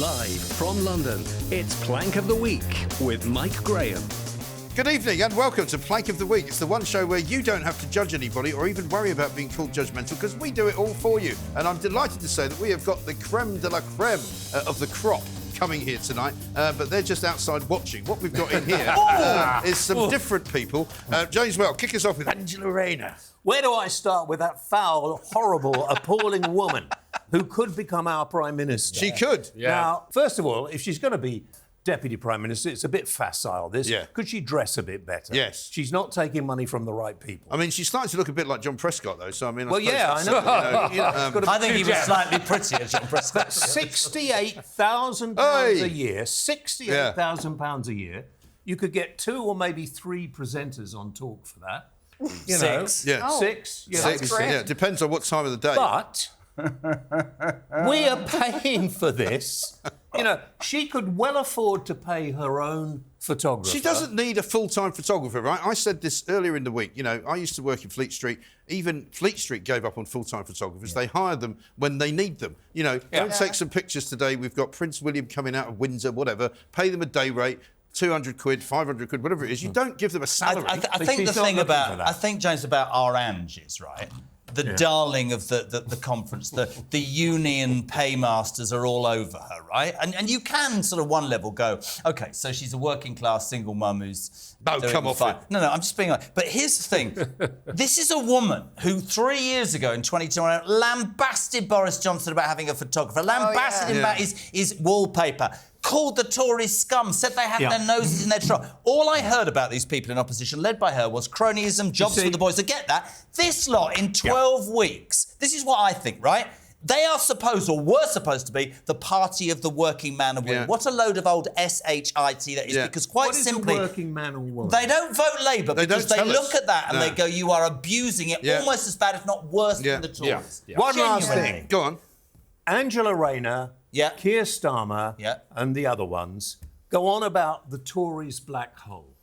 Live from London, it's Plank of the Week with Mike Graham. Good evening and welcome to Plank of the Week. It's the one show where you don't have to judge anybody or even worry about being called judgmental because we do it all for you. And I'm delighted to say that we have got the creme de la creme of the crop coming here tonight, but they're just outside watching. What we've got in here is some different people. James, kick us off with Angela Rayner. Where do I start with that foul, horrible, appalling woman who could become our Prime Minister? She could. Yeah. Now, first of all, if she's going to be Deputy Prime Minister, it's a bit facile, this. Yeah. Could she dress a bit better? Yes. She's not taking money from the right people. I mean, she's starting to look a bit like John Prescott, though, so I mean... I know. I think he was slightly prettier, John Prescott. £68,000 a year, £68,000 a year. You could get 2 or maybe 3 presenters on Talk for that. You know, 6. Yeah. 6. Yeah, Six. Yeah, it depends on what time of the day. But we are paying for this. You know, she could well afford to pay her own photographer. She doesn't need a full-time photographer, right? I said this earlier in the week. You know, I used to work in Fleet Street. Even Fleet Street gave up on full-time photographers. Yeah. They hire them when they need them. You know, don't take some pictures today. We've got Prince William coming out of Windsor, whatever. Pay them a day rate. 200 quid, 500 quid, whatever it is. You don't give them a salary. I think the thing about... I think, James, about our Ange is, right, the darling of the conference, the union paymasters are all over her, right? And you can sort of one level go, OK, so she's a working-class single mum who's... No, come off it. No, I'm just being like... But here's the thing. This is a woman who 3 years ago in 2021 lambasted Boris Johnson about having a photographer, lambasted him about his wallpaper, called the Tories scum, said they had their noses in their trough. All I heard about these people in opposition, led by her, was cronyism, jobs for the boys. I get that. This lot in 12 weeks, this is what I think, right? They are supposed, or were supposed to be, the party of the working man and woman. What a load of old SHIT that is, because quite simply... What is a working man or woman? They don't vote Labour because they look at that and they go, you are abusing it almost as bad, if not worse, than the Tories. One last thing. Go on. Angela Rayner, Keir Starmer and the other ones go on about the Tories' black hole.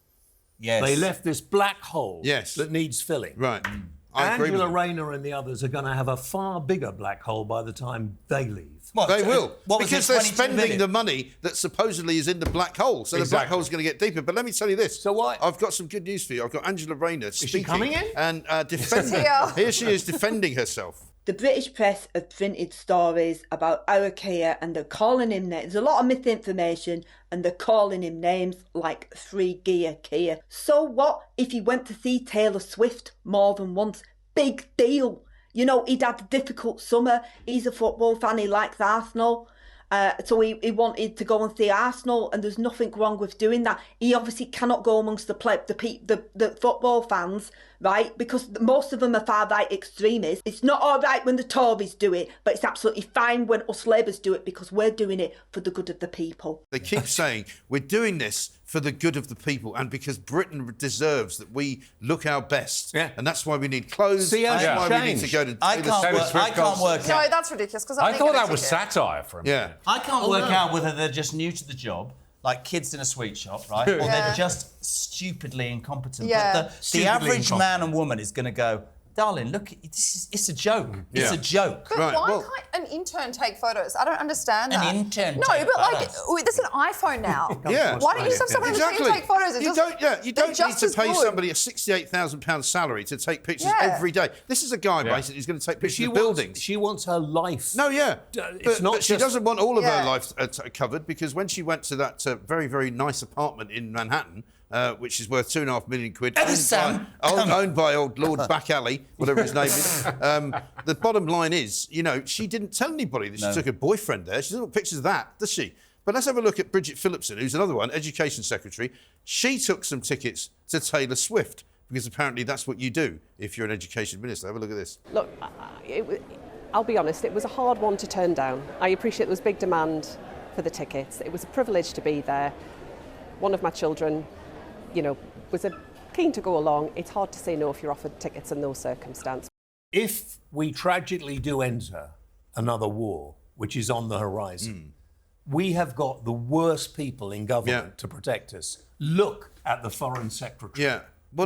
Yes. They left this black hole that needs filling. Right. Angela Rayner and the others are going to have a far bigger black hole by the time they leave. Well, they will, because they're spending the money that supposedly is in the black hole. So the black hole's going to get deeper. But let me tell you this. So what? I've got some good news for you. I've got Angela Rayner speaking. Is she coming in? And defending. Here she is defending herself. The British press have printed stories about our Keir and they're calling him names. There's a lot of misinformation and they're calling him names like 3-gear Keir. So what if he went to see Taylor Swift more than once? Big deal. You know, he'd had a difficult summer. He's a football fan. He likes Arsenal. So he wanted to go and see Arsenal, and there's nothing wrong with doing that. He obviously cannot go amongst the football fans, right? Because most of them are far-right extremists. It's not all right when the Tories do it, but it's absolutely fine when us Labours do it because we're doing it for the good of the people. They keep saying, we're doing this for the good of the people and because Britain deserves that we look our best. Yeah. And that's why we need clothes. That's why we need to go to I can't work out. No, that's ridiculous. Because I thought that was satire from him. Yeah. I can't work out whether they're just new to the job, like kids in a sweet shop, right? Or they're just stupidly incompetent. But the average man and woman is going to go, darling, look, it's a joke. It's a joke. But why can't an intern take photos? I don't understand that. An intern No, but like, there's an iPhone now. Why don't you just have someone in the team take photos? You don't need to pay somebody a £68,000 salary to take pictures every day. This is a guy, basically, who's going to take pictures of buildings. She wants her life. No, but she doesn't want all of her life covered because when she went to that very, very nice apartment in Manhattan, which is worth £2.5 million, owned by old Lord Back Alley, whatever his name is. The bottom line is, you know, she didn't tell anybody that she took her boyfriend there. She doesn't want pictures of that, does she? But let's have a look at Bridget Phillipson, who's another one, Education Secretary. She took some tickets to Taylor Swift because apparently that's what you do if you're an Education Minister. Have a look at this. Look, I'll be honest, it was a hard one to turn down. I appreciate there was big demand for the tickets. It was a privilege to be there. One of my children, you know, was keen to go along. It's hard to say no if you're offered tickets in those circumstances. If we tragically do enter another war, which is on the horizon, we have got the worst people in government to protect us. Look at the Foreign Secretary. Yeah. Well,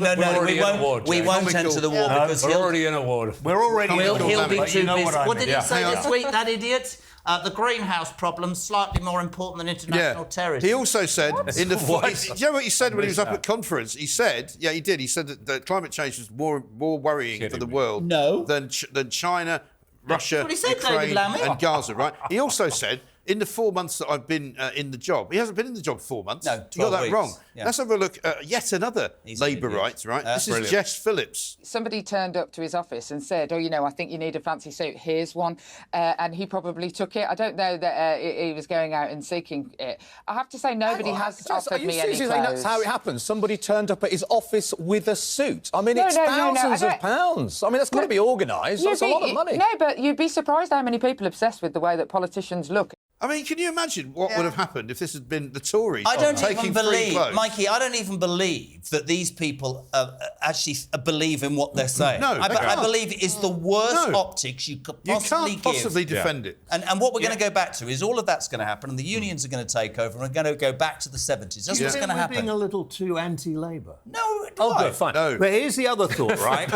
we won't enter the war because we're already in a war. We're already in a war. He'll be too busy. What did he say this week, that idiot? The greenhouse problem, slightly more important than international terrorism. He also said in the... Do you know what he said when he was up at conference? He said, he did. He said that climate change was more worrying for the world than China, Russia, Ukraine and Gaza, right? He also said, in the 4 months that I've been in the job, he hasn't been in the job 4 months. No, 12 you got that weeks. wrong. Yeah. Let's have a look at yet another Labour right? This is Jess Phillips. Somebody turned up to his office and said, I think you need a fancy suit. Here's one. And he probably took it. I don't know that he was going out and seeking it. I have to say, nobody has offered me any clothes. That's how it happens. Somebody turned up at his office with a suit. I mean, it's thousands of pounds. I mean, that's got to be organised. That's a lot of money. No, but you'd be surprised how many people are obsessed with the way that politicians look. I mean, can you imagine what would have happened if this had been the Tories even taking believe, free clothes? Mikey, I don't even believe that these people actually believe in what they're saying. No, I believe it is the worst optics you could possibly You can't possibly defend it. And what we're going to go back to is all of that's going to happen and the unions are going to take over and we're going to go back to the 70s. That's what's going to happen. Being a little too anti-Labour. No, good, fine. No. But here's the other thought, right?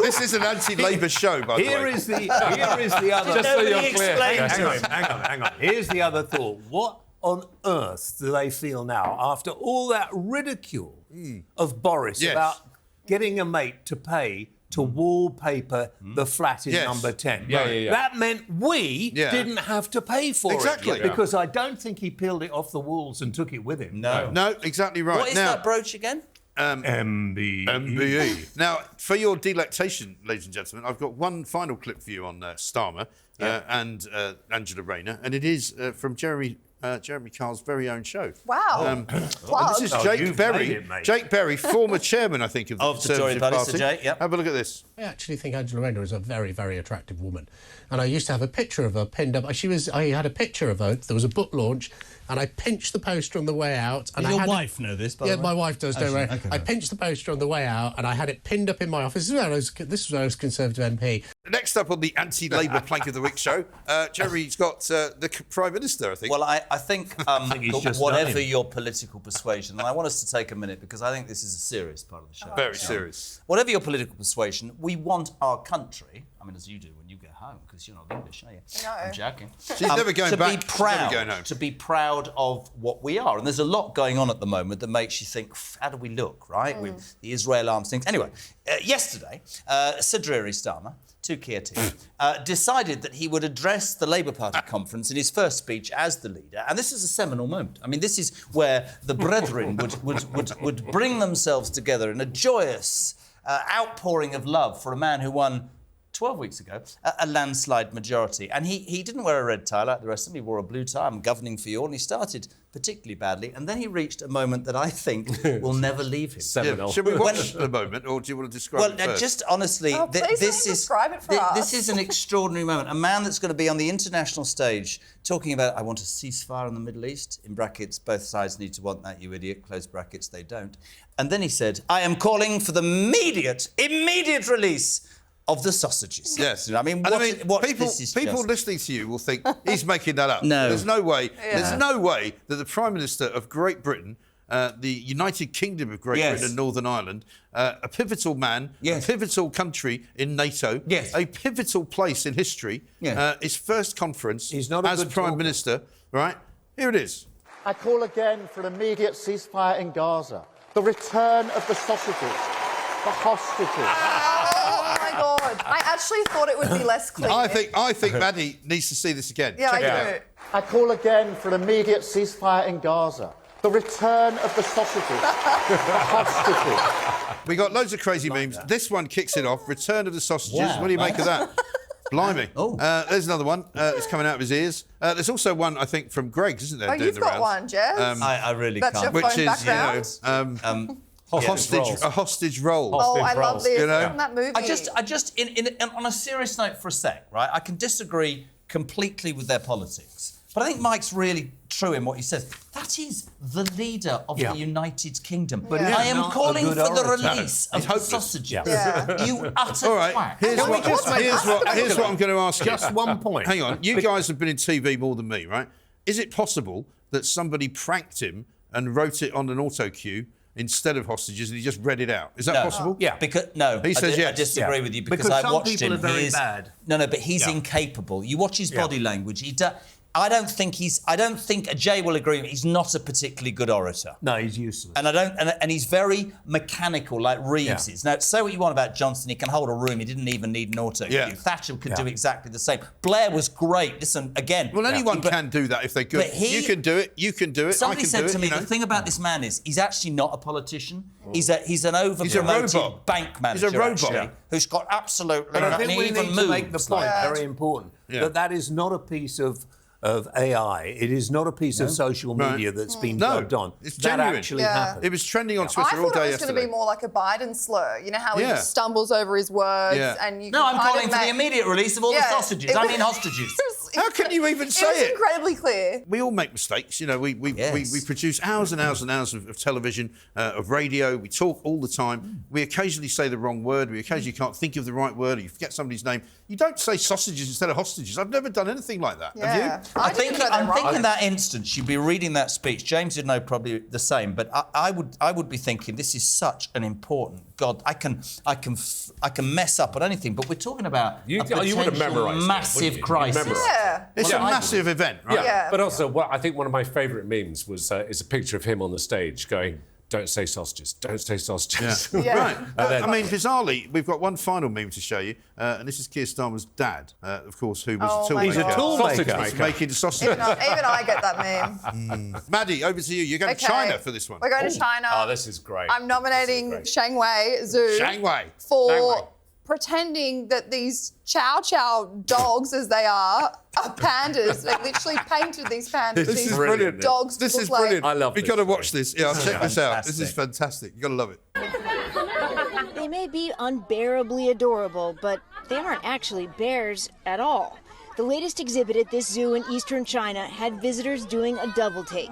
This is an anti-Labour show, by the way. Here is the other... Just so you're clear. Hang on. Here's the other thought. What on earth do they feel now after all that ridicule of Boris about getting a mate to pay to wallpaper the flat in number 10? That meant we didn't have to pay for it. Because I don't think he peeled it off the walls and took it with him. No, exactly right. What is that brooch again? MBE. Now, for your delectation, ladies and gentlemen, I've got one final clip for you on Starmer and Angela Rayner, and it is from Jeremy Carr's very own show. Wow. This is Jake Berry. Jake Berry, former chairman, I think, of the Conservative Party. Jake, Have a look at this. I actually think Angela Rayner is a very, very attractive woman. And I used to have a picture of her pinned up. I had a picture of her. There was a book launch, and I pinched the poster on the way out. And Does your wife know this, by the way? Yeah, my wife does. Don't worry. Okay, I pinched the poster on the way out, and I had it pinned up in my office. This was when I was Conservative MP. Next up on the anti-Labour Plank of the Week show, Jeremy's got the Prime Minister, I think. Well, I think whatever your political persuasion, and I want us to take a minute because I think this is a serious part of the show. Very serious. Whatever your political persuasion, we want our country, I mean, as you do when you get home, because you're not English, are you? No. I'm joking. She's never going back. Be proud, She's never going home. To be proud of what we are. And there's a lot going on at the moment that makes you think, how do we look, right? With the Israel arms things. Anyway, yesterday, Sir Dreary Starmer, to Keir team, decided that he would address the Labour Party conference in his first speech as the leader. And this is a seminal moment. I mean, this is where the brethren would bring themselves together in a joyous outpouring of love for a man who won 12 weeks ago, a landslide majority. And he didn't wear a red tie like the rest of them. He wore a blue tie. I'm governing for you all. And he started particularly badly. And then he reached a moment that I think will never leave him. Yeah. Should we watch the moment, or do you want to describe it first? Just honestly, describe it for us. This is an extraordinary moment. A man that's going to be on the international stage talking about, I want a ceasefire in the Middle East, in brackets, both sides need to want that, you idiot, close brackets, they don't. And then he said, I am calling for the immediate release of the sausages. Yes. I mean, people listening to you will think he's making that up. No. There's no way. There's no way that the Prime Minister of Great Britain, the United Kingdom of Great Britain and Northern Ireland, a pivotal man, a pivotal country in NATO, a pivotal place in history, his first conference as Prime Minister, right? Here it is. I call again for an immediate ceasefire in Gaza, the return of the sausages, the hostages. God. I actually thought it would be less clear. I think Maddie needs to see this again. Yeah, Check it I out. I call again for an immediate ceasefire in Gaza. The return of the sausages. The hostages. We got loads of crazy memes. This one kicks it off. Return of the sausages. Wow. What do you make of that? Blimey. There's another one that's coming out of his ears. There's also one, I think, from Greg's, isn't there? Oh, you've got one, Jez. I really That's can't. Your Which phone is, background? a hostage role. Oh, I love this. From that movie. I just on a serious note for a sec, right? I can disagree completely with their politics. But I think Mike's really true in what he says. That is the leader of the United Kingdom. But I am calling for the release of the sausages. You utter twat. Here's what I'm going to ask you. Just one point. Hang on. You guys have been in TV more than me, right? Is it possible that somebody pranked him and wrote it on an auto cue instead of hostages, and he just read it out. Is that possible? Yeah. Because he says yes. I disagree with you because some I watched people him. are very bad. No, but he's incapable. You watch his body language. I don't think Jay will agree with me. He's not a particularly good orator. No, he's useless. And he's very mechanical, like Reeves is. Now, say what you want about Johnson, he can hold a room. He didn't even need an auto cue. Thatcher could do exactly the same. Blair was great. Listen, again. Well, anyone can do that if they're good. You can do it. You can do it. Somebody I can said do to it, me, the thing about this man is he's actually not a politician. He's an over-promoted bank manager. He's a robot. Actually, who's got absolutely... But I think we need to make the point, very important, that is not a piece of AI. It is not a piece of social media that's been plugged on. It's genuine. That actually happened. It was trending on Twitter all day I thought it was yesterday. going to be more like a Biden slur. You know how he just stumbles over his words and you. No, I'm calling for the immediate release of all the sausages. I mean hostages. How can you even say it? It was incredibly clear. We all make mistakes. You know, we produce hours and hours and hours of television, of radio. We talk all the time. We occasionally say the wrong word. We occasionally can't think of the right word, or you forget somebody's name. You don't say sausages instead of hostages. I've never done anything like that. Have you? I think in that instance, you'd be reading that speech. James would know probably the same, but I would be thinking this is such an important. God, I can mess up on anything, but we're talking about you would have memorised massive crisis. It's a massive event, right? Yeah. But also, I think one of my favourite memes is a picture of him on the stage going, "Don't say sausages. Don't say sausages." Right. I mean, bizarrely, we've got one final meme to show you, and this is Keir Starmer's dad, of course, who was a toolmaker. He's a toolmaker. Making sausage. Even I get that meme. Maddie, over to you. You're going to China for this one. We're going to China. Oh, this is great. I'm nominating Shanghai Zoo for pretending that these chow dogs, as they are pandas. They literally painted these pandas. This is brilliant. Dogs. This is brilliant. I love this. We've got to watch this. Yeah, check this out. This is fantastic. You've got to love it. They may be unbearably adorable, but they aren't actually bears at all. The latest exhibit at this zoo in eastern China had visitors doing a double take.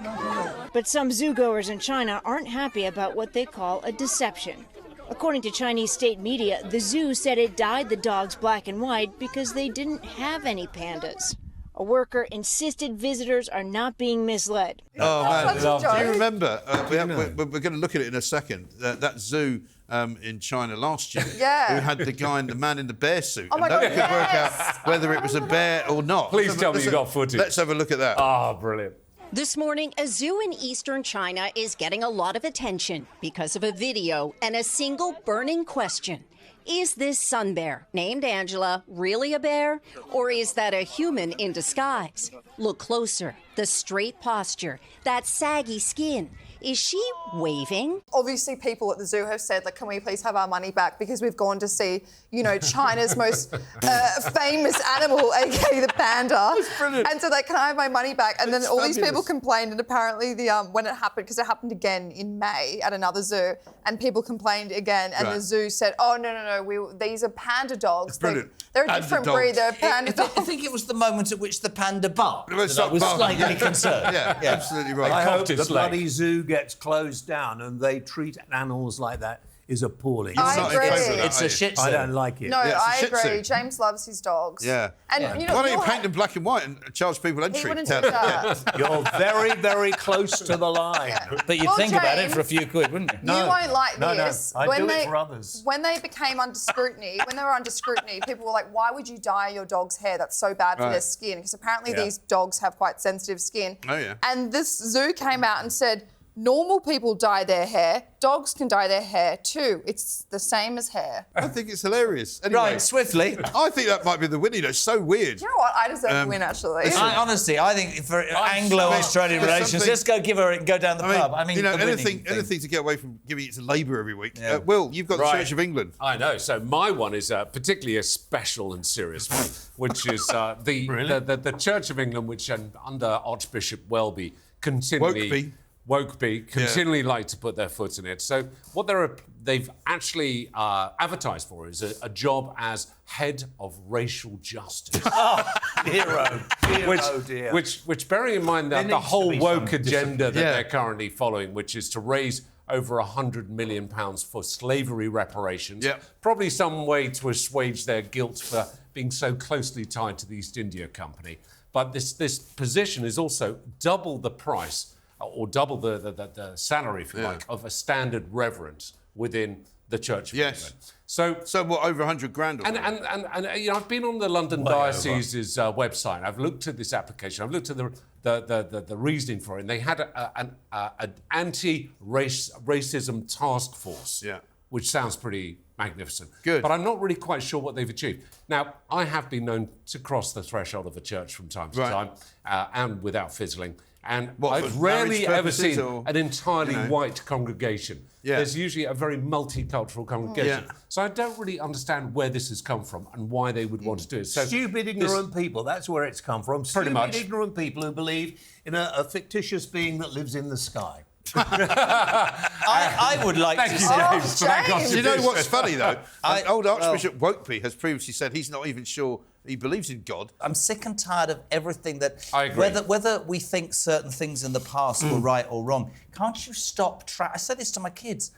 But some zoogoers in China aren't happy about what they call a deception. According to Chinese state media, the zoo said it dyed the dogs black and white because they didn't have any pandas. A worker insisted visitors are not being misled. Oh, man. Do you remember? We're going to look at it in a second. That zoo in China last year who had the man in the bear suit. Oh, my God, could work out whether it was a bear or not. Please tell me you got footage. Let's have a look at that. Oh, brilliant. This morning, a zoo in eastern China is getting a lot of attention because of a video and a single burning question. Is this sun bear, named Angela, really a bear? Or is that a human in disguise? Look closer. The straight posture, that saggy skin. Is she waving? Obviously, people at the zoo have said, like, can we please have our money back? Because we've gone to see, China's most famous animal, aka the panda. That's brilliant. And so, like, can I have my money back? And then all fabulous. these people complained, and apparently when it happened, because it happened again in May at another zoo, and people complained again, and the zoo said, oh, no, these are panda dogs. Brilliant. They're a different breed. They're panda dogs. I think it was the moment at which the panda barked. It was slightly concerned. Yeah, absolutely right. I hope the bloody zoo gets closed down and they treat animals like that is appalling. I agree. It's a shit zoo. I don't like it. No, I agree. zoo. James loves his dogs. Yeah. And Why don't you paint them black and white and charge people entry? He wouldn't do that. You're very, very close to the line. But you'd think about it for a few quid, wouldn't you? You won't like this. No, I do it for others. When they became under scrutiny, people were like, why would you dye your dog's hair? That's so bad for their skin. Because apparently these dogs have quite sensitive skin. Oh, yeah. And this zoo came out and said, normal people dye their hair. Dogs can dye their hair too. It's the same as hair. I think it's hilarious. Anyway, Right, swiftly. I think that might be the winner. It's so weird. You know what? I deserve to win, actually. Honestly, I think for Anglo-Australian relations, just go down the pub. I mean, anything to get away from giving it to Labour every week. Yeah. Will, you've got the Church of England. I know. So my one is particularly a special and serious one, which is the Church of England, which under Archbishop Welby continually... Wokeby continually like to put their foot in it. So what they've actually advertised for is a job as head of racial justice. Which bearing in mind that the whole woke agenda that they're currently following, which is to raise over £100 million for slavery reparations, probably some way to assuage their guilt for being so closely tied to the East India Company. But this position is also double the price or double the salary, if you like, of a standard reverend within the Church of England. So what, over 100 grand? And you know, I've been on the London Diocese's website. I've looked at this application. I've looked at the reasoning for it. And they had an anti-racism task force, which sounds pretty magnificent. Good. But I'm not really quite sure what they've achieved. Now, I have been known to cross the threshold of a church from time to time, and without fizzling. And I've rarely ever seen an entirely white congregation. There's usually a very multicultural congregation. So I don't really understand where this has come from and why they would want to do it. So stupid, ignorant people, that's where it's come from. Pretty much. Stupid, ignorant people who believe in a fictitious being that lives in the sky. I would like to say... James. You know what's funny, though? Old Archbishop Wokeby has previously said he's not even sure he believes in God. I'm sick and tired of everything that... I agree. Whether we think certain things in the past were right or wrong, can't you stop... I said this to my kids.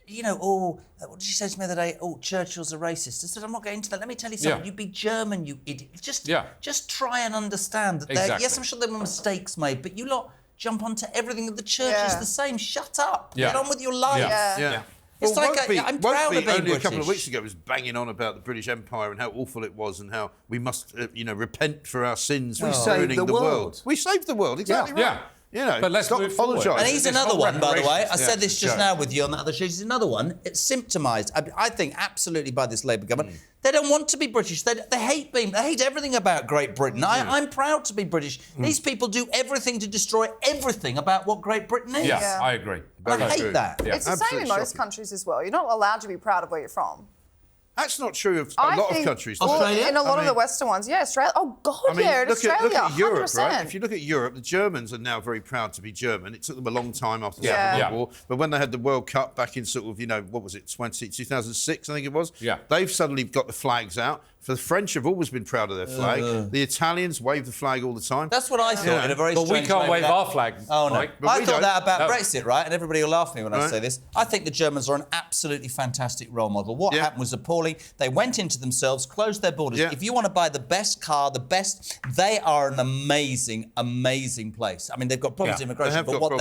You know, what did she say to me the other day? Oh, Churchill's a racist. I said, I'm not getting into that. Let me tell you something. You be German, you idiot. Just try and understand that yes, I'm sure there were mistakes made, but you lot jump onto everything that the church is the same. Shut up. Get on with your life. It's well, like I'm proud of being only British. A couple of weeks ago was banging on about the British Empire and how awful it was and how we must, repent for our sins. We saved the world. We saved the world, exactly right. You know, but let's stop apologising. And he's another one, by the way. I said this just now with you on the other show. He's another one. It's symptomised, I think, absolutely by this Labour government. They don't want to be British. They hate being. They hate everything about Great Britain. I'm proud to be British. These people do everything to destroy everything about what Great Britain is. Yeah, I agree. And I hate that. It's the same in most countries as well. You're not allowed to be proud of where you're from. That's not true of a lot of countries. Australia? In a lot of the Western ones, Australia. Oh, God, Australia, look at Europe, 100%. right? If you look at Europe, the Germans are now very proud to be German. It took them a long time after the Second World War. But when they had the World Cup back in sort of, what was it, 2006, I think it was? They've suddenly got the flags out. For the French have always been proud of their flag. The Italians wave the flag all the time. That's what I thought in a very strange way. But we can't wave our flag. Oh, no. Mike. I thought that about Brexit, right? And everybody will laugh at me when I say this. I think the Germans are an absolutely fantastic role model. What happened was appalling. They went into themselves, closed their borders. If you want to buy the best car, they are an amazing, amazing place. I mean, they've got problems with immigration, but what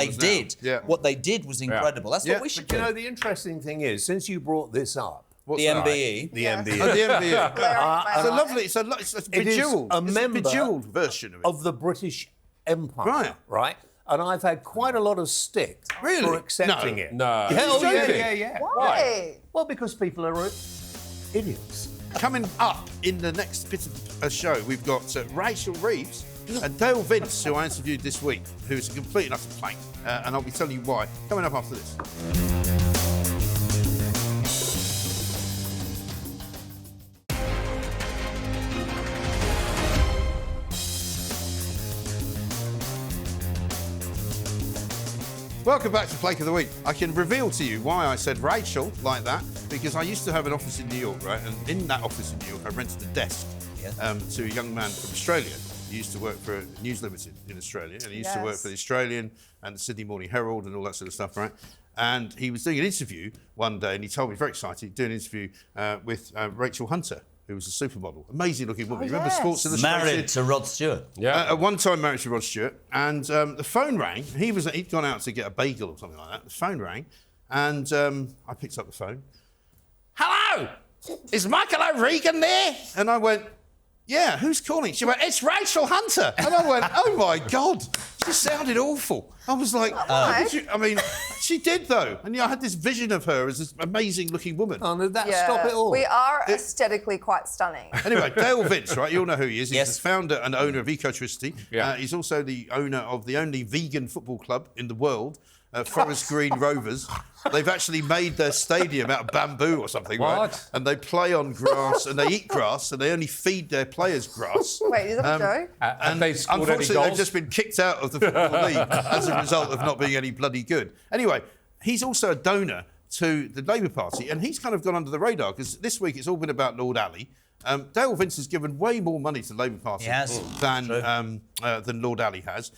they did was incredible. That's what we should do. You know, the interesting thing is, since you brought this up, the MBE. The MBE. Oh, the MBE. It's a bejeweled version of the British Empire. Right. And I've had quite a lot of stick for accepting it. No. Yeah. Why? Well, because people are idiots. Coming up in the next bit of a show, we've got Rachel Reeves and Dale Vince, who I interviewed this week, who's a complete and utter plank. And I'll be telling you why. Coming up after this. Welcome back to Plank of the Week. I can reveal to you why I said Rachel like that, because I used to have an office in New York, right? And in that office in New York, I rented a desk to a young man from Australia. He used to work for News Limited in Australia, and he used to work for the Australian and the Sydney Morning Herald and all that sort of stuff, right? And he was doing an interview one day, and he told me, very excited, doing an interview with Rachel Hunter, who was a supermodel. Amazing-looking woman. You remember Sports Illustrated? Married to Rod Stewart. At one time married to Rod Stewart. And the phone rang. He'd gone out to get a bagel or something like that. The phone rang. And I picked up the phone. Hello! Is Michael O'Regan there? And I went, yeah, who's calling? She went, it's Rachel Hunter. And I went, oh, my God. She sounded awful. I was like, she did, though. And I had this vision of her as this amazing-looking woman. Oh, did that stop it all? We are aesthetically quite stunning. Anyway, Dale Vince, right? You all know who he is. He's the founder and owner of Ecotricity. He's also the owner of the only vegan football club in the world, Forest Green Rovers. They've actually made their stadium out of bamboo or something, right? And they play on grass and they eat grass and they only feed their players grass. Wait, is that a joke? And unfortunately, they've just been kicked out of the Football League as a result of not being any bloody good. Anyway, he's also a donor to the Labour Party, and he's kind of gone under the radar because this week it's all been about Lord Ali. Dale Vince has given way more money to the Labour Party than than Lord Ali has.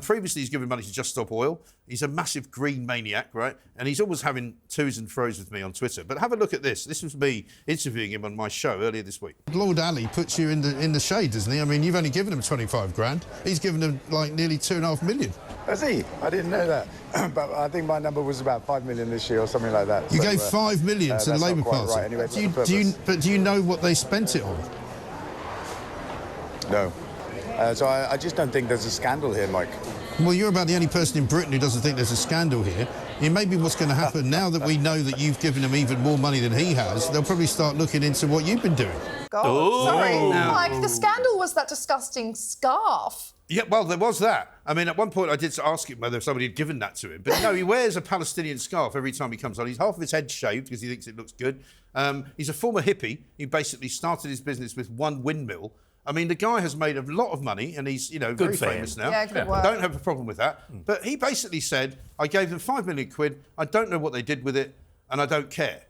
Previously, he's given money to Just Stop Oil. He's a massive green maniac, right? And he's always having twos and fro's with me on Twitter. But have a look at this. This was me interviewing him on my show earlier this week. Lord Ali puts you in the shade, doesn't he? I mean, you've only given him 25 grand. He's given him, like, nearly 2.5 million. Has he? I didn't know that. But I think my number was about 5 million this year or something like that. You gave 5 million to the Labour Party. Right. Anyway, do you know what they spent it on? No. So I just don't think there's a scandal here, Mike. Well, you're about the only person in Britain who doesn't think there's a scandal here. Maybe what's going to happen now that we know that you've given him even more money than he has, they'll probably start looking into what you've been doing. God, sorry. Like, the scandal was that disgusting scarf. Yeah, well, there was that. I mean, at one point I did ask him whether somebody had given that to him. But no, he wears a Palestinian scarf every time he comes on. He's half of his head shaved because he thinks it looks good. He's a former hippie. He basically started his business with one windmill. I mean, the guy has made a lot of money and he's, very famous now. Yeah, good work. I don't have a problem with that. But he basically said, I gave them 5 million quid. I don't know what they did with it and I don't care.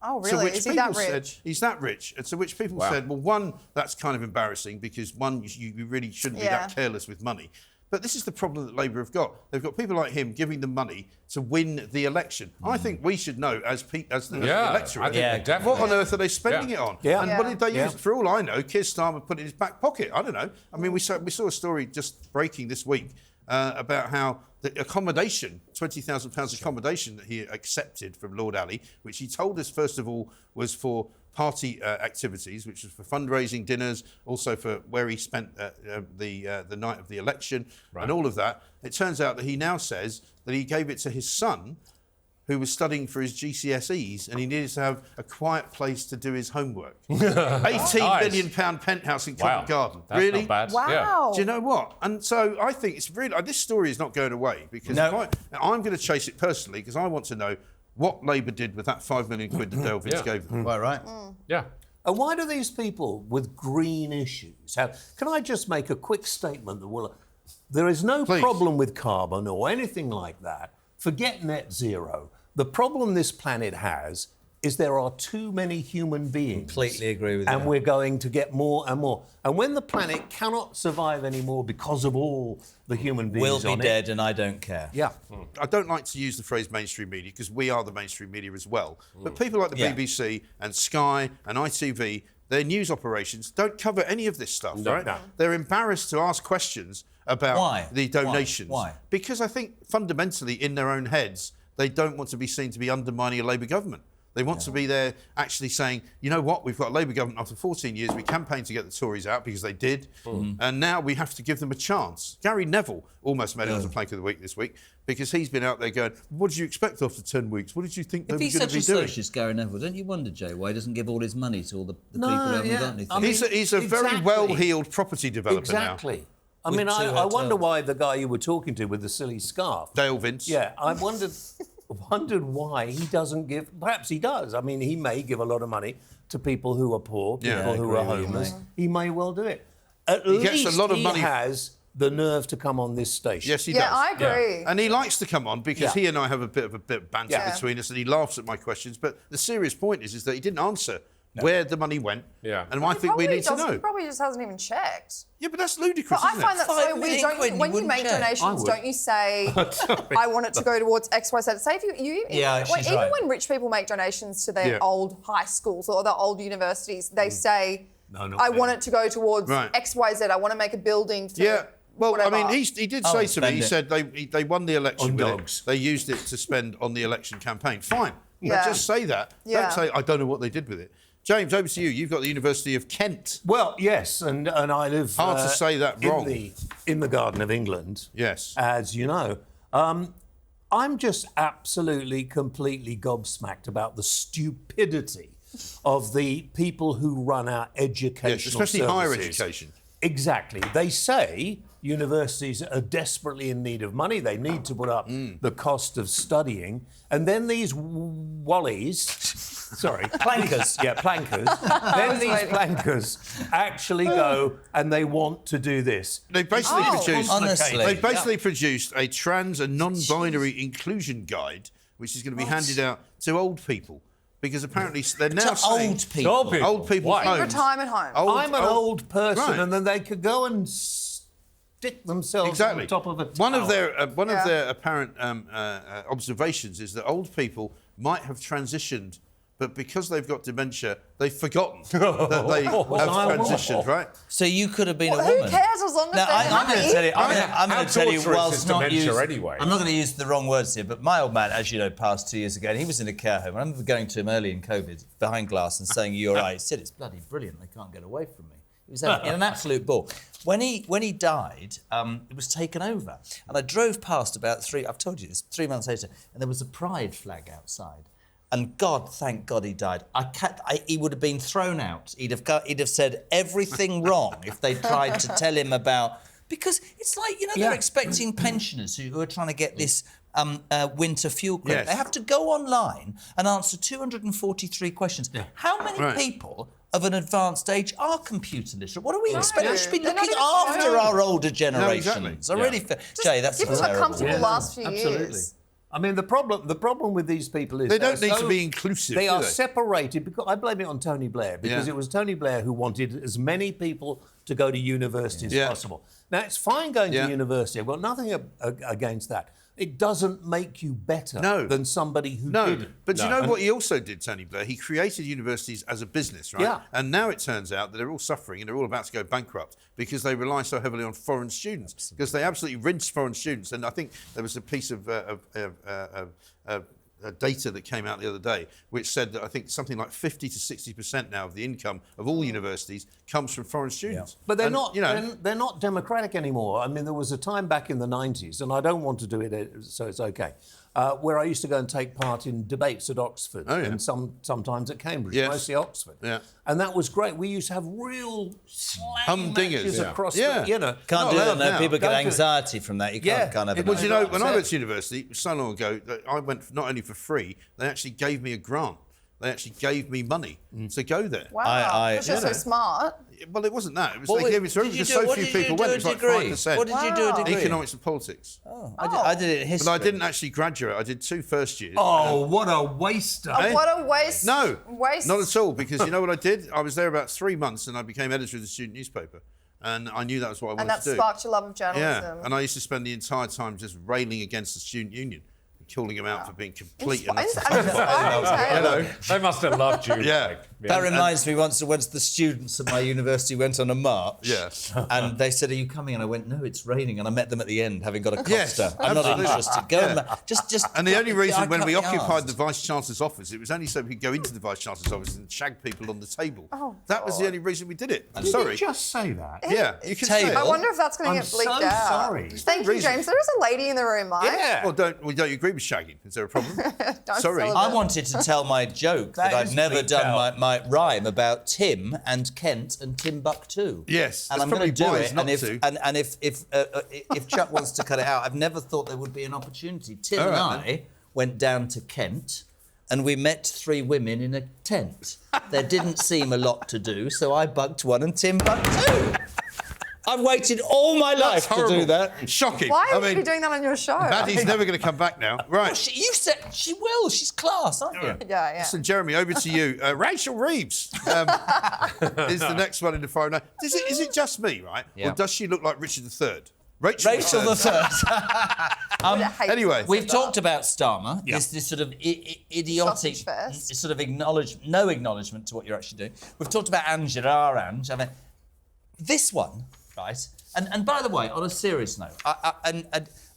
Oh, really? Is he that rich? He's that rich. And to which people said, well, one, that's kind of embarrassing because, one, you really shouldn't be that careless with money. But this is the problem that Labour have got. They've got people like him giving them money to win the election. I think we should know, as the electorate, what on earth are they spending it on? And what did they use? For all I know, Keir Starmer put it in his back pocket. I don't know. I mean, we saw a story just breaking this week about how the accommodation, £20,000 accommodation that he accepted from Lord Ali, which he told us, first of all, was for party activities, which was for fundraising dinners, also for where he spent the night of the election and all of that. It turns out that he now says that he gave it to his son, who was studying for his GCSEs, and he needed to have a quiet place to do his homework. £18 million penthouse in Covent Garden. That's really? Not bad. Wow. Yeah. Do you know what? And so I think it's really... this story is not going away because I'm going to chase it personally because I want to know what Labour did with that 5 million quid that Dale Vince gave them. Quite right. Yeah. And why do these people with green issues have... Can I just make a quick statement that there is no problem with carbon or anything like that. Forget net zero. The problem this planet has is there are too many human beings. Completely agree with you. And we're going to get more and more. And when the planet cannot survive anymore because of all the human beings we'll be dead and I don't care. Yeah. I don't like to use the phrase mainstream media because we are the mainstream media as well. But people like the BBC and Sky and ITV, their news operations don't cover any of this stuff, right? No. They're embarrassed to ask questions about the donations. Why? Because I think fundamentally in their own heads, they don't want to be seen to be undermining a Labour government. They want to be there actually saying, you know what, we've got a Labour government after 14 years, we campaigned to get the Tories out because they did, and now we have to give them a chance. Gary Neville almost made it as a plank of the week this week because he's been out there going, what did you expect after 10 weeks? What did you think they were going to be doing? If he's such a socialist, Gary Neville, don't you wonder, Jay, why he doesn't give all his money to all the people who haven't got anything? I mean, he's a very well-heeled property developer now. I mean, I wonder why the guy you were talking to with the silly scarf... Dale Vince. Yeah, I wondered why he doesn't give... Perhaps he does. I mean, he may give a lot of money to people who are poor, people who are homeless. He may well do it. At least gets a lot of money. He has the nerve to come on this station. Yes, he does. Yeah, I agree. And he likes to come on because he and I have a bit of banter between us and he laughs at my questions. But the serious point is that he didn't answer where the money went. Yeah. And I think we need to know. He probably just hasn't even checked. Yeah, but that's ludicrous, But I find that so weird. When you make donations, don't you say, I want it to go towards X, Y, Z? Say if even when rich people make donations to their old high schools or their old universities, they say, I want it to go towards X, Y, Z. I want to make a building for Well, whatever. I mean, he did say to me, he said they won the election with it. They used it to spend on the election campaign. Fine. But just say that. Don't say, I don't know what they did with it. James, over to you. You've got the University of Kent. Well, yes, and I live... Hard to say that wrong. In the Garden of England. Yes. As you know. I'm just absolutely, completely gobsmacked about the stupidity of the people who run our educational especially services. higher education. Exactly. They say universities are desperately in need of money. They need to put up the cost of studying. And then these plankers. Yeah, plankers. Then these plankers actually go and they want to do this. They basically produced a trans and non-binary inclusion guide, which is going to be handed out to old people. Because apparently they're now saying... Old people. Old people. In retirement homes. I'm an old person, and then they could go and stick themselves on the top of a tower. One of their apparent observations is that old people might have transitioned, but because they've got dementia, they've forgotten that they have transitioned, right? So you could have been a woman. Who cares as long as they're I'm going to tell you. I'm going to tell you. Whilst Not use, anyway. I'm not going to use the wrong words here, but my old man, as you know, passed 2 years ago, and he was in a care home. I remember going to him early in COVID, behind glass, and saying, "You're right." He said, "It's bloody brilliant. They can't get away from me." He was in an absolute ball. When he died, it was taken over, and I drove past about 3 months later, and there was a pride flag outside. And thank God he died. He would have been thrown out. He'd have said everything wrong if they tried to tell him about... Because it's like, they're expecting pensioners who are trying to get this winter fuel credit. They have to go online and answer 243 questions. Yeah. How many people of an advanced age are computer literate? What do we expect? We should be looking after our older generations. Jay, that's give them a comfortable last few Absolutely. years. I mean, the problem with these people is they don't need to be inclusive. They are separated. Because I blame it on Tony Blair because it was Tony Blair who wanted as many people to go to university as possible. Now, it's fine going to university. I've got nothing against that. It doesn't make you better than somebody who didn't. But you know what he also did, Tony Blair? He created universities as a business, right? Yeah. And now it turns out that they're all suffering and they're all about to go bankrupt because they rely so heavily on foreign students. Because they absolutely rinse foreign students. And I think there was a piece of data that came out the other day which said that I think something like 50 to 60% now of the income of all universities comes from foreign students. But they're not they're not democratic anymore. I mean, there was a time back in the 90s, and I don't want to do it so it's okay, where I used to go and take part in debates at Oxford and sometimes at Cambridge, mostly Oxford. Yeah. And that was great. We used to have real humdingers across Can't do that now. People get anxiety from that. You can't have it. Well, you know, when I went to university, it was so long ago, that I went not only for free, they actually gave me a grant. They actually gave me money to go there. Wow, because you're so smart. Well, it wasn't that. It was they gave it to everyone because so few people went. It was like 5%. What did you do a degree? Economics and politics. I did it in history. But I didn't actually graduate. I did 2 first years. Oh, what a waster. What a waste. No, not at all, because you know what I did? I was there about 3 months and I became editor of the student newspaper. And I knew that was what I wanted to do. And that sparked your love of journalism. Yeah, and I used to spend the entire time just railing against the student union. Calling him out for being complete and they must have loved you. That reminds me, once the students at my university went on a march, and they said, "Are you coming?" And I went, "No, it's raining." And I met them at the end, having got a Costa. I'm not interested. Go just. And the only reason when we occupied the Vice Chancellor's office, it was only so we could go into the Vice Chancellor's office and shag people on the table. That was the only reason we did it. I'm sorry. Did you just say that? Yeah, you can say it. I wonder if that's going to get bleeped out. Sorry. Thank you, James. There is a lady in the room, Mike. Yeah. Well, don't you agree with shagging? Is there a problem? Sorry. I wanted to tell my joke that I've never done my rhyme about Tim and Kent and Timbuktu. Yes, and I'm going to do it. And if Chuck wants to cut it out, I've never thought there would be an opportunity. Tim and I went down to Kent. And we met 3 women in a tent. There didn't seem a lot to do, so I bugged one and Tim bugged 2. I've waited all my life to do that. Shocking. Why would you be doing that on your show? Maddie's never going to come back now. Right. Well, you said she will. She's class, aren't you? Yeah. Listen, Jeremy, over to you. Rachel Reeves is the next one in the fire. Now, is it just me, right? Yeah. Or does she look like Richard III? Rachel III. Anyway, we've talked about Starmer. This sort of idiotic, sort of no acknowledgement to what you're actually doing. We've talked about Angela, Ange. I mean, this one, right? And by the way, on a serious note,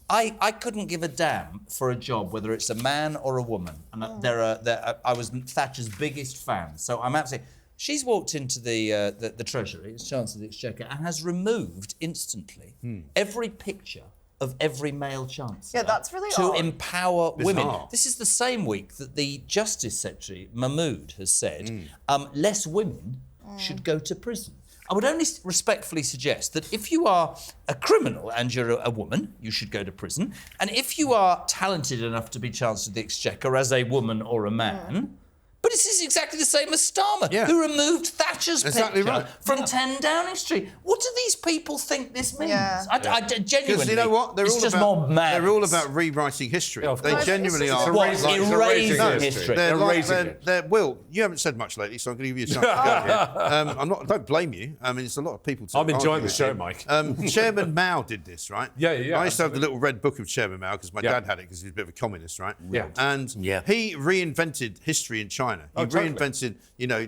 I couldn't give a damn for a job whether it's a man or a woman. And I was Thatcher's biggest fan, so I'm absolutely. She's walked into the Treasury, as Chancellor of the Exchequer, and has removed instantly every picture of every male chancellor. Yeah, that's really to odd. empower women. This is the same week that the Justice Secretary, Mahmood, has said less women should go to prison. I would only respectfully suggest that if you are a criminal and you're a woman, you should go to prison. And if you are talented enough to be Chancellor of the Exchequer as a woman or a man, But this is exactly the same as Starmer, who removed Thatcher's picture from 10 Downing Street. What do these people think this means? I genuinely... Because you know what? They're all about rewriting history. They genuinely are. Erasing history. Will, you haven't said much lately, so I'm going to give you a chance to go here. Don't blame you. I mean, it's a lot of people... I'm enjoying the show, Mike. Chairman Mao did this, right? Yeah. I used to have the little red book of Chairman Mao because my dad had it because he was a bit of a communist, right? Yeah. And he reinvented history in China. He reinvented,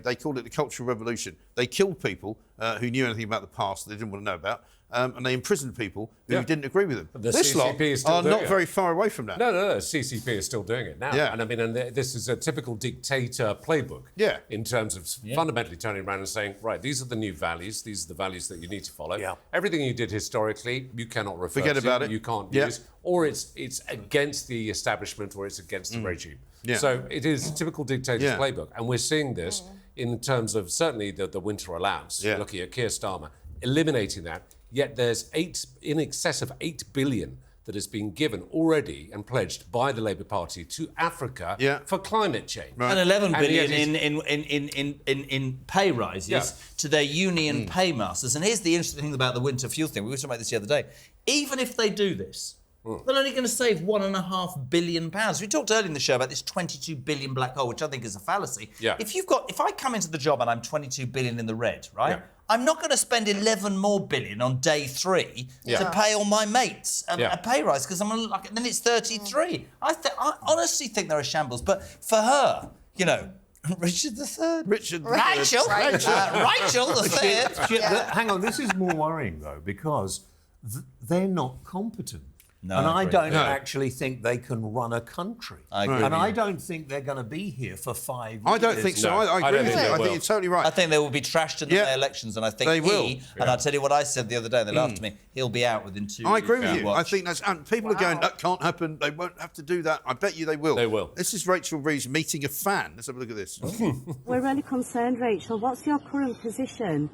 they called it the Cultural Revolution. They killed people who knew anything about the past that they didn't want to know about, and they imprisoned people who didn't agree with them. This lot are not very far away from that. No, CCP is still doing it now. Yeah. And I mean, this is a typical dictator playbook. Yeah. In terms of fundamentally turning around and saying, right, these are the new values. These are the values that you need to follow. Yeah. Everything you did historically, you cannot refer to. Forget about it. You can't use. Or it's against the establishment or it's against the regime. Yeah. So it is a typical dictator's playbook. And we're seeing this in terms of certainly the winter allowance. Yeah. Looking at Keir Starmer, eliminating that. Yet there's in excess of 8 billion that has been given already and pledged by the Labour Party to Africa for climate change. Right. And 11 billion in pay rises to their union paymasters. And here's the interesting thing about the winter fuel thing. We were talking about this the other day. Even if they do this, they're only going to save £1.5 billion. We talked earlier in the show about this 22 billion black hole, which I think is a fallacy. Yeah. If I come into the job and I'm 22 billion in the red, right? Yeah. I'm not going to spend 11 more billion on day 3 to pay all my mates a pay rise because then it's 33. I honestly think they're a shambles. But for her, Richard III. Rachel III. Hang on, this is more worrying though because they're not competent. No, and I don't actually think they can run a country. I agree. And I don't think they're going to be here for 5 years. I don't think so. I agree with you. I think you're totally right. I think they will be trashed in the May elections, and I think they will. And I'll tell you what I said the other day, they laughed at me, he'll be out within 2 years. I agree with you. I think that's... And people are going, that can't happen. They won't have to do that. I bet you they will. They will. This is Rachel Reeves meeting a fan. Let's have a look at this. We're really concerned, Rachel. What's your current position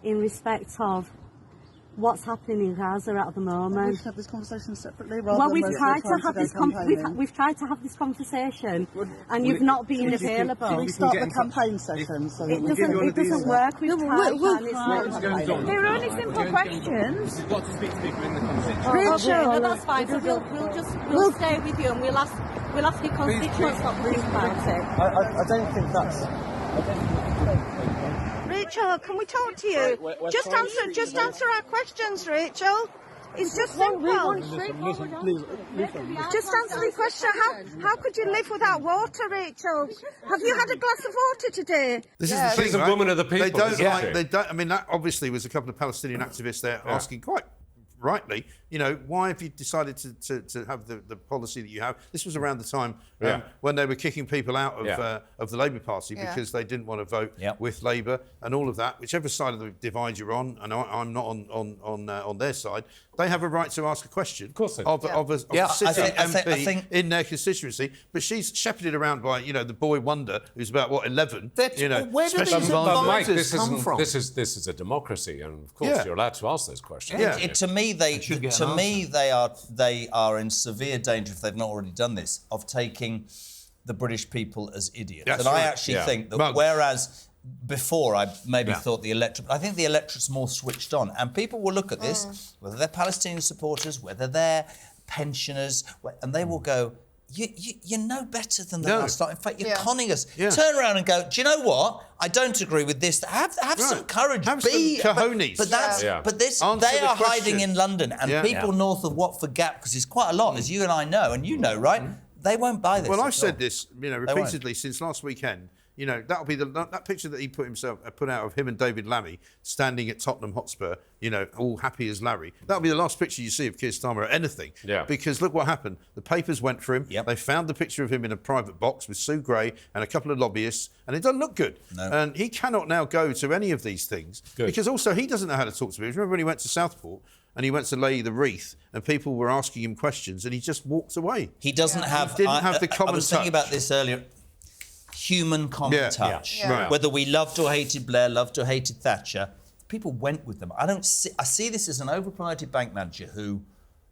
in respect of what's happening in Gaza at the moment? We should have this conversation separately. Well, we've tried to have this conversation, and you've not been available. Can we start the campaign session? So it doesn't work. We've tried, and it's not. They're only simple questions. You've got to speak to people in the constituency. No, that's fine. So we'll stay with you, and we'll ask your constituents what to think about it. I don't think that's. Rachel, can we talk to you? Just answer our questions, Rachel. It's just simple. Just answer the question. How could you live without water, Rachel? Have you had a glass of water today? This is the thing, she's a woman of the people. They don't. I mean, that obviously was a couple of Palestinian activists there asking quite rightly, why have you decided to have the policy that you have? This was around the time when they were kicking people out of the Labour Party because they didn't want to vote with Labour and all of that. Whichever side of the divide you're on, and I'm not on their side, they have a right to ask a question of a sitting MP in their constituency. But she's shepherded around by the boy wonder who's about 11. Where do these advisors come from? This is a democracy, and of course you're allowed to ask those questions. To me, they are in severe danger, if they've not already done this, of taking the British people as idiots. That's and right. I actually think that whereas before I maybe thought the electorate, I think the electorate's more switched on, and people will look at this, whether they're Palestinian supporters, whether they're pensioners, and they will go, you're no better than the last time. In fact, you're conning us. Turn around and go, do you know what? I don't agree with this. Have some courage. Have some cojones. But they are hiding in London, and people north of Watford Gap, because it's quite a lot, as you and I know, and you know, right? They won't buy this. Well, I've said this, repeatedly since last weekend. That'll be that picture that he put out of him and David Lammy standing at Tottenham Hotspur, all happy as Larry. That'll be the last picture you see of Keir Starmer at anything. Yeah. Because look what happened. The papers went for him. Yep. They found the picture of him in a private box with Sue Gray and a couple of lobbyists, and it doesn't look good. No. And he cannot now go to any of these things because also he doesn't know how to talk to people. Remember when he went to Southport? And he went to lay the wreath, and people were asking him questions, and he just walked away. He doesn't have. He didn't have the common touch. I was thinking about this earlier. Human common touch. Yeah. Right. Whether we loved or hated Blair, loved or hated Thatcher, people went with them. I see this as an overpromoted bank manager who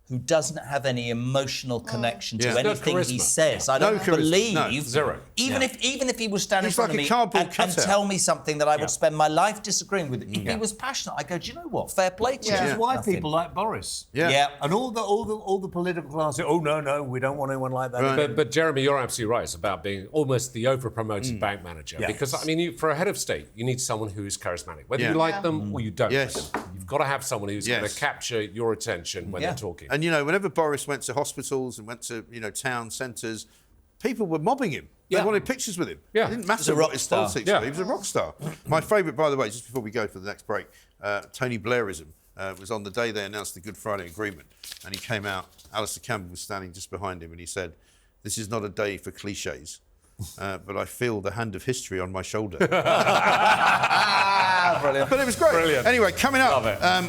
who doesn't have any emotional connection to Yeah. anything he says. I don't believe zero. Even if he was standing in He's front like of a me cardboard and tell me something that I would spend my life disagreeing with. If he was passionate, I go, do you know what? Fair play to you. Which is why Nothing. people like Boris. Yeah. And all the political classes. Oh no, we don't want anyone like that. Right. But Jeremy, you're absolutely right. It's about being almost the over-promoted bank manager. Yes. Because, I mean, for a head of state, you need someone who is charismatic. Whether you like them or you don't like them. You've got to have someone who's going to capture your attention when they're talking. And, whenever Boris went to hospitals and went to, town centres, people were mobbing him. They wanted pictures with him. Yeah. It didn't matter what his politics were. He was a rock star. My favourite, by the way, just before we go for the next break, Tony Blairism was on the day they announced the Good Friday Agreement. And he came out, Alistair Campbell was standing just behind him, and he said, "This is not a day for cliches, but I feel the hand of history on my shoulder." Brilliant. But it was great. Brilliant. Anyway, coming up,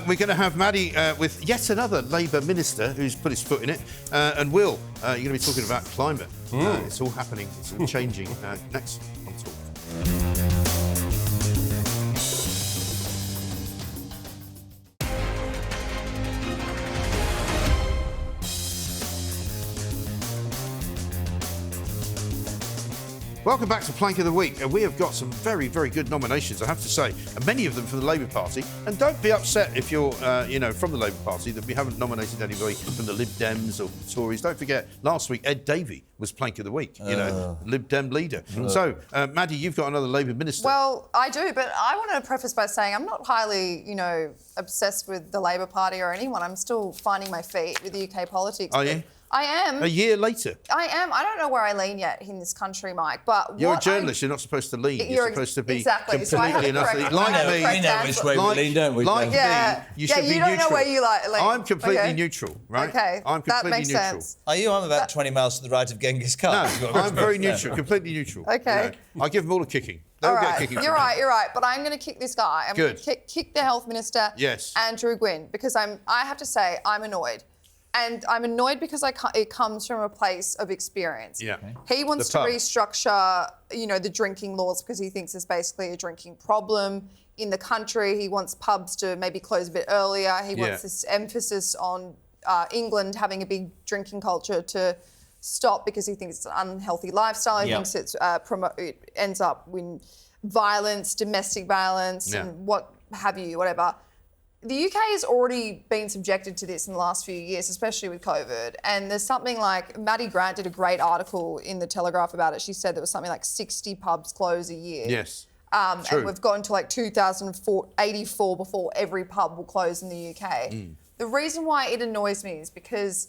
we're going to have Maddie with yet another Labour minister who's put his foot in it. And Will, you're going to be talking about climate. It's all happening. It's all changing. Next on Talk. Welcome back to Plank of the Week. We have got some very, very good nominations, I have to say, and many of them from the Labour Party. And don't be upset if you're, from the Labour Party that we haven't nominated anybody from the Lib Dems or the Tories. Don't forget, last week Ed Davey was Plank of the Week, Lib Dem leader. So, Maddie, you've got another Labour minister. Well, I do, but I want to preface by saying I'm not highly, obsessed with the Labour Party or anyone. I'm still finding my feet with the UK politics. Are you? I am. A year later. I am. I don't know where I lean yet in this country, Mike, but you're a journalist. You're not supposed to lean. You're supposed to be completely and utterly like me. We know which way we lean, don't we? Like me, you should be neutral. You don't know where you lean. I'm completely neutral, right? Okay, I'm completely that makes neutral. sense. Are you? I'm about 20 miles to the right of Genghis Khan. No, I'm very neutral, completely neutral. Okay. I give them all a kicking. All right, you're right. But I'm going to kick this guy. I'm going to kick the health minister, Andrew Gwynne, because I have to say I'm annoyed. And I'm annoyed because it comes from a place of experience. Yeah. He wants to restructure, the drinking laws because he thinks there's basically a drinking problem in the country. He wants pubs to maybe close a bit earlier. He wants this emphasis on England having a big drinking culture to stop because he thinks it's an unhealthy lifestyle. He thinks it ends up in violence, domestic violence, and what have you, whatever. The UK has already been subjected to this in the last few years, especially with COVID. And there's something like, Maddie Grant did a great article in The Telegraph about it. She said there was something like 60 pubs close a year. Yes. And we've gotten to like 2,084 before every pub will close in the UK. The reason why it annoys me is because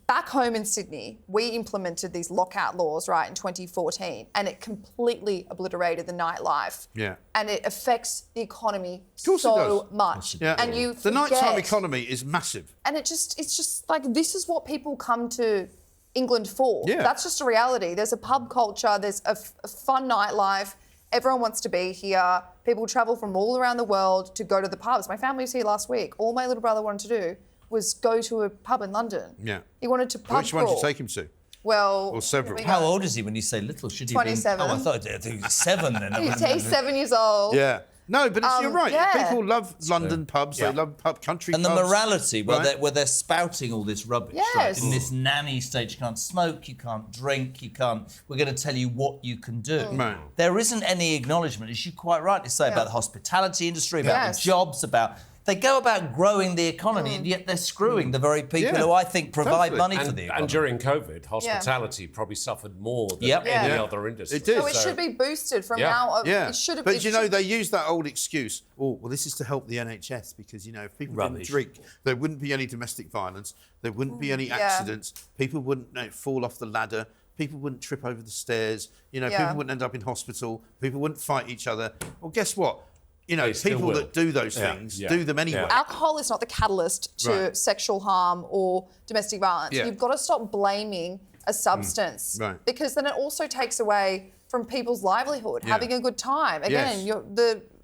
back home in Sydney, we implemented these lockout laws, right, in 2014, and it completely obliterated the nightlife. Yeah. And it affects the economy so much. Yeah. And you the nighttime economy is massive. And it's just like, this is what people come to England for. Yeah. That's just a reality. There's a pub culture, there's a fun nightlife. Everyone wants to be here. People travel from all around the world to go to the pubs. My family was here last week. All my little brother wanted to do was go to a pub in London. Yeah. He wanted to pub Which one did you take him to? Well... Or several? How old is he when you say little? Should he 27. I thought he was 7 then. He's 7 years old. Yeah. No, but you're right. Yeah. People love London pubs. They love country and pubs. And the morality, right? where they're spouting all this rubbish. Yes. Right? In this nanny stage, you can't smoke, you can't drink, you can't... We're going to tell you what you can do. Right. There isn't any acknowledgement, as you quite rightly say, about the hospitality industry, about the jobs, about... They go about growing the economy, and yet they're screwing the very people who I think provide money for the economy. And during COVID, hospitality probably suffered more than any other industry. It did. So it should be boosted from now. Yeah. It should have. But they use that old excuse. Oh, well, this is to help the NHS because if people didn't drink, there wouldn't be any domestic violence, there wouldn't be any accidents, people wouldn't fall off the ladder. People wouldn't trip over the stairs. People wouldn't end up in hospital. People wouldn't fight each other. Well, guess what? People that do those things do them anyway. Alcohol is not the catalyst to sexual harm or domestic violence. Yeah. You've got to stop blaming a substance because then it also takes away from people's livelihood, having a good time. Again,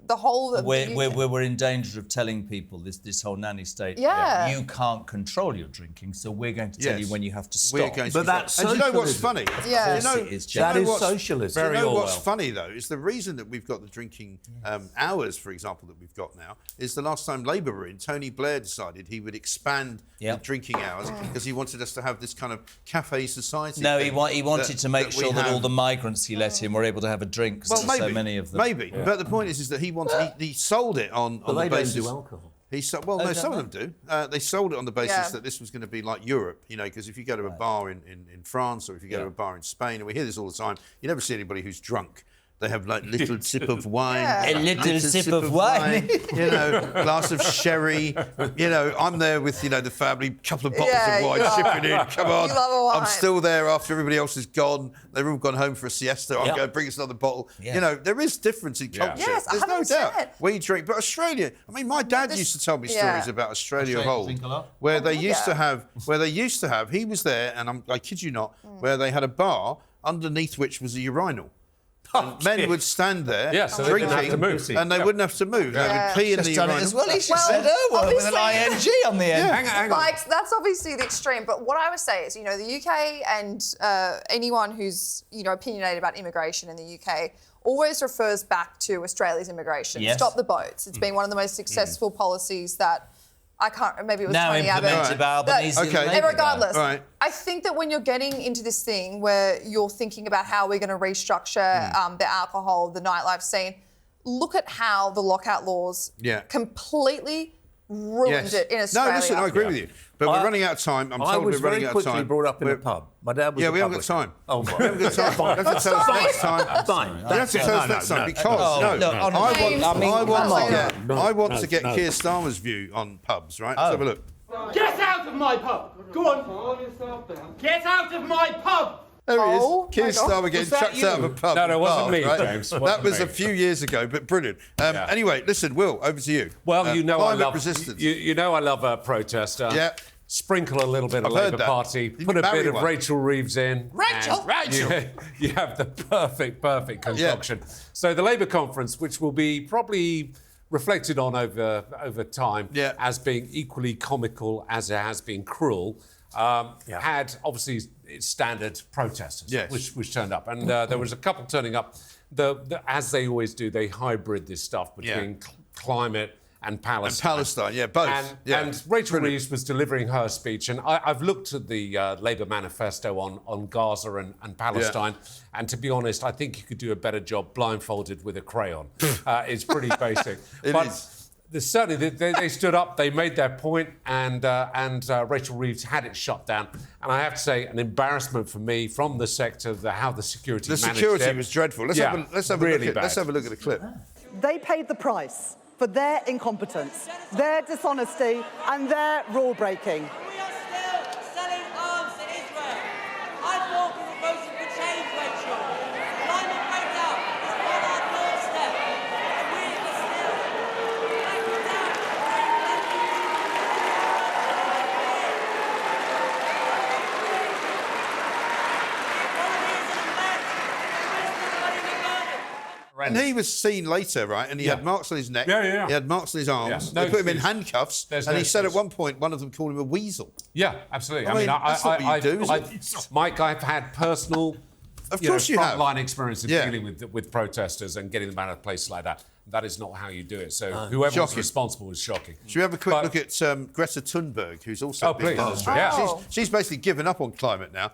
the whole... We're in danger of telling people this whole nanny state. Yeah. You can't control your drinking, so we're going to tell you when you have to stop. But that's socialism. And you know what's funny? Yeah. That is socialism. You know what's funny, though, is the reason that we've got the drinking hours, for example, that we've got now, is the last time Labour were in, Tony Blair decided he would expand the drinking hours because he wanted us to have this kind of cafe society. No, he wanted to make sure that all the migrants he let in were able to have a drink, because there's so many of them. Maybe. Yeah. But the point is that he sold it on the basis... They don't do alcohol. No, some of them do. They sold it on the basis that this was going to be like Europe, because if you go to a bar in France or if you go to a bar in Spain, and we hear this all the time, you never see anybody who's drunk. They have like little sip of wine. A little sip of wine. Glass of sherry. I'm there with, the family, couple of bottles of wine, shipping in. Come on. You love a wine. I'm still there after everybody else is gone. They've all gone home for a siesta. I'm going to bring us another bottle. Yeah. There is difference in culture. Yes, there's 100%. no doubt. We drink. But Australia, my dad used to tell me stories about Australia of old, where they used to have, he was there, and I kid you not, where they had a bar underneath which was a urinal. And men would stand there drinking, and they wouldn't have to move. They would pee in the urinal. As well. He should said with an ing on the end. Hang on. Like, that's obviously the extreme. But what I would say is, the UK and anyone who's, opinionated about immigration in the UK always refers back to Australia's immigration. Yes. Stop the boats. It's been one of the most successful policies that maybe it was now Tony implemented by Albanese. Regardless, I think that when you're getting into this thing where you're thinking about how we're going to restructure the alcohol, the nightlife scene, look at how the lockout laws completely ruined it in Australia. No, listen, I agree with you. But we're running out of time. I'm told we're running out of time. I was very quickly brought up in a pub. My dad was we haven't got time. Oh, we haven't got time. You have to tell us next time. Fine. You have to tell us next time because I want to get Keir Starmer's view on pubs. Right? Let's have a look. Get out of my pub! Go on. Get out of my pub! There he is. Keir Starmer getting chucked out of a pub. No, it wasn't me, James. That was a few years ago, but brilliant. Anyway, listen, Will, over to you. Well, I love resistance. I love a protester. Yeah. Sprinkle a little bit of Labour Party, put a bit of Rachel Reeves in. Rachel! You have the perfect concoction. Yeah. So the Labour conference, which will be probably reflected on over time as being equally comical as it has been cruel, had obviously its standard protesters, which turned up. And there was a couple turning up. As they always do, they hybrid this stuff between climate and Palestine. Both. And Rachel Reeves was delivering her speech, and I've looked at the Labour manifesto on Gaza and Palestine, and to be honest, I think you could do a better job blindfolded with a crayon. It's pretty basic. Certainly, they stood up, they made their point, and Rachel Reeves had it shut down. And I have to say, an embarrassment for me from the sector, how the security managed it. The security was dreadful. Let's have a look at a clip. They paid the price for their incompetence, their dishonesty, and their rule breaking. We are still selling arms to Israel. I fought for the motion for change, Rachel. Climate breakdown is on our doorstep. And we are still backing down. And he was seen later, right? And he had marks on his neck. He had marks on his arms. They put him in handcuffs. And he said at one point, one of them called him a weasel. Yeah, absolutely. I mean, that's not what you do, is it? Mike, I've had personal frontline experience of dealing with protesters and getting them out of places like that. That is not how you do it. So whoever was responsible is shocking. Should we have a quick look at Greta Thunberg, who's also been demonstrating? She's basically given up on climate now.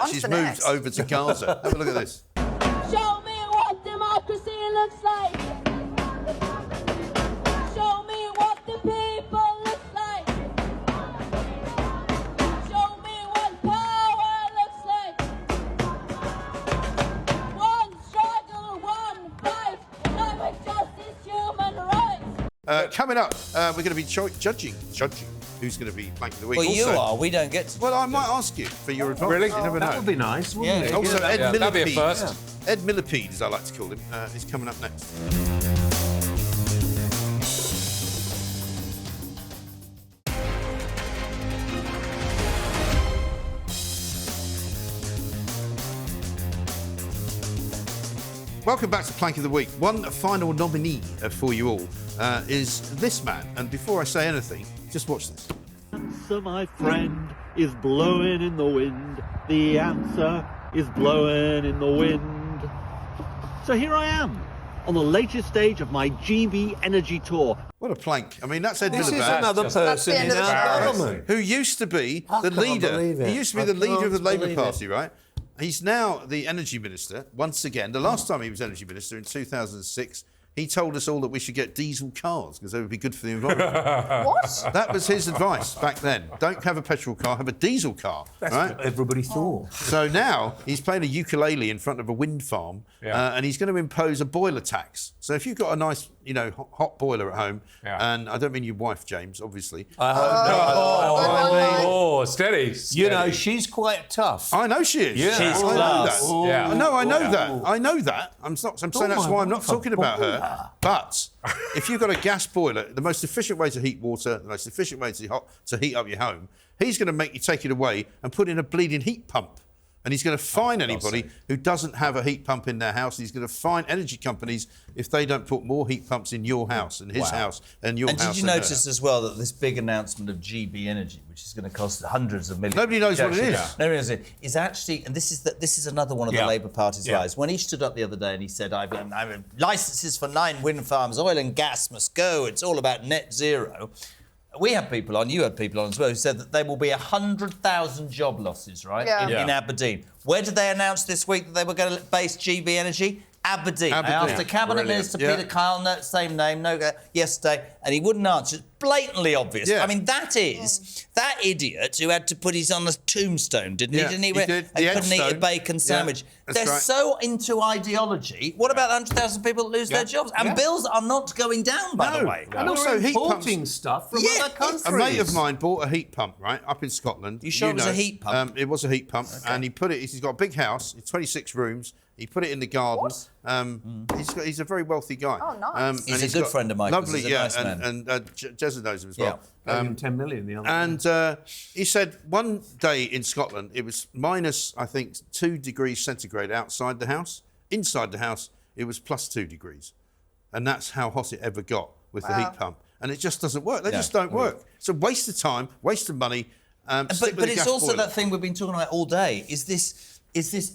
She's moved over to Gaza. Have a look at this. Show me what democracy looks like. Show me what the people look like. Show me what power looks like. One struggle, one fight. Climate justice, human rights. Coming up, we're going to be judging who's going to be Plank of the Week. Well, you are. We don't get to. Well, I might ask you for your advice. Really? You never know. That would be nice, wouldn't it? Also, Ed Millipede. That'd be a first. Ed Millipede, as I like to call him, is coming up next. welcome back to Plank of the Week. One final nominee for you all is this man. And before I say anything, just watch this. Answer, my friend, is blowing in the wind. The answer is blowing in the wind. So here I am, on the latest stage of my GB Energy Tour. What a plank. I mean, that's Ed This Miliband. is another person in our government. Who used to be I the can't leader. believe it. He used to be I the leader of the can't Labour believe Party, it. right? He's now the energy minister, once again. The last time he was energy minister in 2006, he told us all that we should get diesel cars because they would be good for the environment. What? That was his advice back then. Don't have a petrol car, have a diesel car. That's right? what everybody thought. So now he's playing a ukulele in front of a wind farm and he's going to impose a boiler tax. So if you've got a nice, hot boiler at home, and I don't mean your wife, James, obviously. Oh, steady. You know, she's quite tough. I know she is. Yeah. She's I know class. that. Yeah. No, I know that. I know that. I'm saying that's why I'm not talking about her. But if you've got a gas boiler, the most efficient way to heat water, the most efficient way to heat up your home, he's going to make you take it away and put in a bleeding heat pump. And he's going to fine anybody who doesn't have a heat pump in their house. He's going to fine energy companies if they don't put more heat pumps in your house and his house and your house. And did you notice as well that this big announcement of GB Energy, which is going to cost hundreds of millions? Nobody knows what it is. Nobody knows it. Is actually, and this is another one of the Labour Party's lies. When he stood up the other day and he said, "I've licences for 9 wind farms, oil and gas must go. It's all about net zero." We had people on, you had people on as well, who said that there will be 100,000 job losses, right, in Aberdeen. Where did they announce this week that they were going to base GB Energy? Aberdeen. I asked the Cabinet Minister, Peter Kyle, same name, yesterday, and he wouldn't answer. It's blatantly obvious. I mean, that idiot who had to put his on a tombstone, didn't he? Didn't he? He did. And couldn't eat a bacon sandwich. They're so into ideology. What about the 100,000 people that lose their jobs? And bills are not going going by the way. And also heat importing stuff from other countries. A mate of mine bought a heat pump, right, up in Scotland. You sure it was a heat pump? It was a heat pump, and he put it. He's got a big house, 26 rooms. He put it in the garden. He's a very wealthy guy. Oh, nice. He's a good friend of mine. Lovely, he's a nice man. and Jezza knows him as well. 10 million the other And he said one day in Scotland it was minus, I think, 2 degrees centigrade outside the house. Inside the house, it was plus 2 degrees. And that's how hot it ever got with the heat pump. And it just doesn't work. They just don't work. It's a waste of time, waste of money. But it's also that thing we've been talking about all day, is this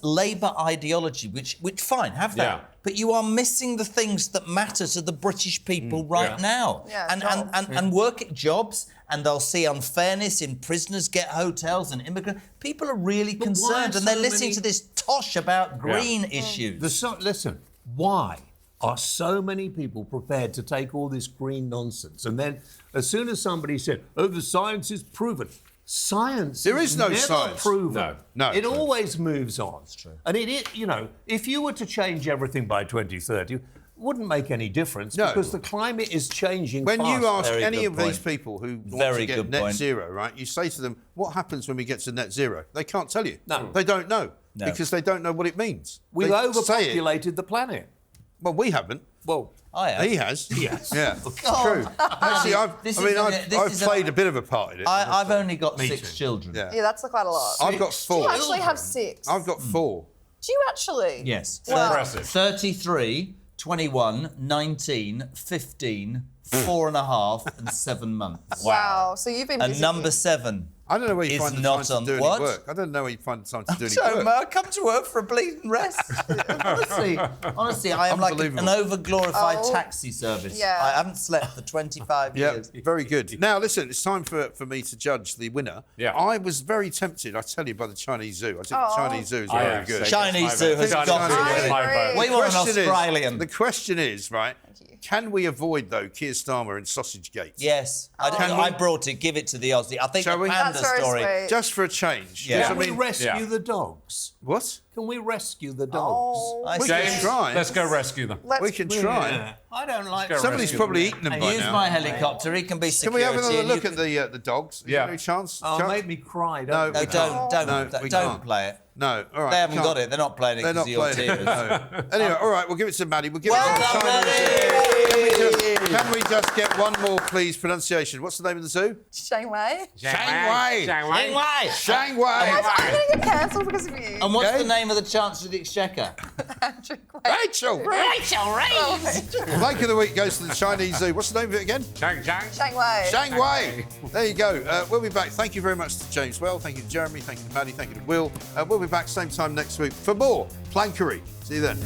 Labour ideology, which fine, have that. Yeah. But you are missing the things that matter to the British people right now. Yeah, and work at jobs, and they'll see unfairness in prisoners get hotels and immigrants. People are really concerned, and they're listening to this tosh about green issues. Listen, why are so many people prepared to take all this green nonsense? And then as soon as somebody said, "Oh, the science is proven," science there is no never science. Proven. No, it always moves on. That's true. And if you were to change everything by 2030, it wouldn't make any difference because the climate is changing When fast. you ask any of these people who want to get net point. zero, right, you say to them, what happens when we get to net zero? They can't tell you. No. They don't know because they don't know what it means. We've They overpopulated the planet. Well, we haven't. Well, I have. He has. Yes. Yeah. True. Actually, I've played a bit of a part in it. I've only got 6 children. Yeah. Yeah, that's quite a lot. I've got 4. Do you actually have 6? I've got 4. Do you actually? Yes. Wow. 33, 21, 19, 15, 4.5 and 7 months. Wow. So you've been busy. And number 7. I don't know where you find the time to do any work. I don't know where you find the time to do any work. I come to work for a bleeding rest. honestly, I am like an over-glorified taxi service. Yeah. I haven't slept for 25 years. Very good. Now, listen, it's time for me to judge the winner. Yeah. I was very tempted, I tell you, by the Chinese Zoo. I think the Chinese Zoo is very good. Chinese Zoo has got to win. We want an Australian. The question is, right, can we avoid, though, Keir Starmer and Sausage Gates? Yes. I brought it. Give it to the Aussie. I think the Panda story. Just for a change. Yeah. Can we rescue the dogs? What? Can we rescue the dogs? We can try. Let's go rescue them. We can try. Yeah. I don't like. Somebody's probably eaten them by now. Use my helicopter. He can be security. Can we have another look at the dogs? Yeah. Any chance? Oh, make me cry. No, don't play it. No, all right. They haven't got it. They're not playing it because of your tears. No. Anyway, all right, we'll give it to Maddie. We'll give it to Maddie. Can we just get one more, please, pronunciation? What's the name of the zoo? Shanghai. Shanghai. Shanghai. Shanghai. I'm going to get cancelled because of you. And what's the name of the Chancellor of the Exchequer? Rachel. Rachel Reeves. Plank of the week goes to the Chinese zoo. What's the name of it again? Shanghai. Shanghai. There you go. We'll be back. Thank you very much to James Well. Thank you to Jeremy. Thank you to Maddie. Thank you to Will. We'll be back same time next week for more Plankery. See you then.